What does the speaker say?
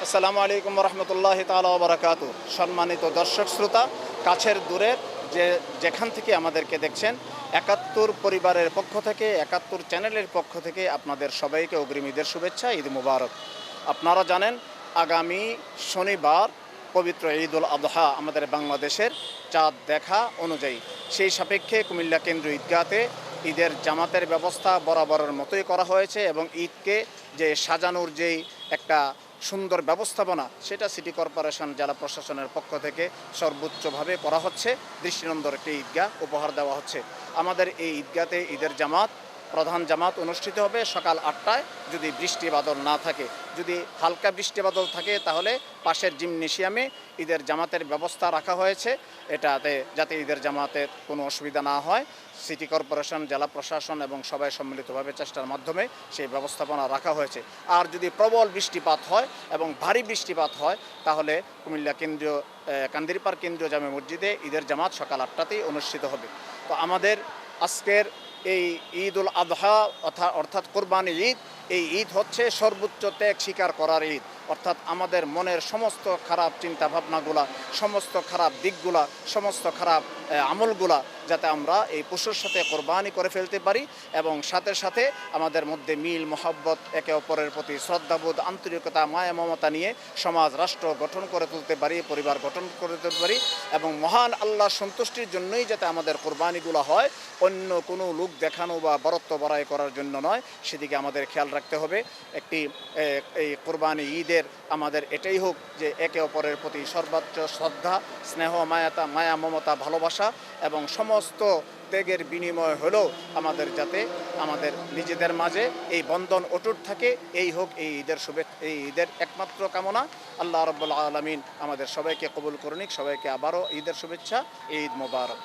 আসসালামু আলাইকুম রহমতুল্লাহ তাআলা ওয়া বারাকাতুহু। সম্মানিত দর্শক শ্রোতা, কাছের দূরের যেখান থেকে আমাদেরকে দেখছেন, ৭১ পরিবারের পক্ষ থেকে, ৭১ চ্যানেলের পক্ষ থেকে আপনাদের সবাইকে অগ্রিম ঈদের শুভেচ্ছা, ঈদ মুবারক। আপনারা জানেন আগামী শনিবার পবিত্র ঈদুল আযহা আমাদের বাংলাদেশের চাঁদ দেখা অনুযায়ী, সেই সাপেক্ষে কুমিল্লা কেন্দ্রীয় ঈদগাহতে ঈদের জামাতের ব্যবস্থা বরাবরের মতোই করা হয়েছে এবং ঈদকে যে সাজানোর যেই একটা সুন্দর ব্যবস্থাপনা, সেটা সিটি কর্পোরেশন জেলা প্রশাসনের পক্ষ থেকে সর্বোচ্চভাবে করা হচ্ছে। দৃষ্টিনন্দন একটি ঈদগাহ উপহার দেওয়া হচ্ছে। আমাদের এই ঈদগাহতে ঈদের জামাত, প্রধান জামাত অনুষ্ঠিত হবে সকাল ৮টায়, যদি বৃষ্টি বাদল না থাকে। যদি হালকা বৃষ্টি বাদল থাকে তাহলে পাশের জিমনেশিয়ামে ঈদের জামাতের ব্যবস্থা রাখা হয়েছে, এটাতে যাতে ঈদের জামাতের কোনো অসুবিধা না হয়। সিটি কর্পোরেশন, জেলা প্রশাসন এবং সবাই সম্মিলিতভাবে চেষ্টার মাধ্যমে সেই ব্যবস্থাপনা রাখা হয়েছে। আর যদি প্রবল বৃষ্টিপাত হয় এবং ভারী বৃষ্টিপাত হয় তাহলে কুমিল্লা কেন্দ্রীয় কান্দিরপাড় কেন্দ্রীয় জামে মসজিদে ঈদের জামাত সকাল ৮টাতেই অনুষ্ঠিত হবে। তো আমাদের আজকের এই ঈদুল আযহা অর্থাৎ কোরবানি ঈদ, এই ঈদ হচ্ছে সর্বোচ্চ ত্যাগ স্বীকার করার ঈদ। অর্থাৎ আমাদের মনের সমস্ত খারাপ চিন্তাভাবনাগুলা, সমস্ত খারাপ দিকগুলা, সমস্ত খারাপ আমলগুলা যাতে আমরা এই পশুর সাথে কোরবানি করে ফেলতে পারি এবং সাথে সাথে আমাদের মধ্যে মিল মহব্বত, একে অপরের প্রতি শ্রদ্ধাবোধ, আন্তরিকতা, মায়া মমতা নিয়ে সমাজ রাষ্ট্র গঠন করে তুলতে পারি, পরিবার গঠন করে তুলতে পারি এবং মহান আল্লাহর সন্তুষ্টির জন্যই যাতে আমাদের কোরবানিগুলো হয়, অন্য কোনো লোক দেখানো বা বরত্ব বড়াই করার জন্য নয়, সেদিকে আমাদের খেয়াল রাখতে হবে। এই কোরবানি ঈদের আমাদের এটাই হোক যে একে অপরের প্রতি সর্বোচ্চ শ্রদ্ধা, স্নেহ, মায়া মমতা, ভালোবাসা এবং সমস্ত ত্যাগের বিনিময় হলেও আমাদের যাতে আমাদের নিজেদের মাঝে এই বন্ধন অটুট থাকে, এই হোক এই ঈদের একমাত্র কামনা। আল্লাহ রাব্বুল আলামিন আমাদের সবাইকে কবুল করুন। সবাইকে আবারও ঈদের শুভেচ্ছা, ঈদ মোবারক।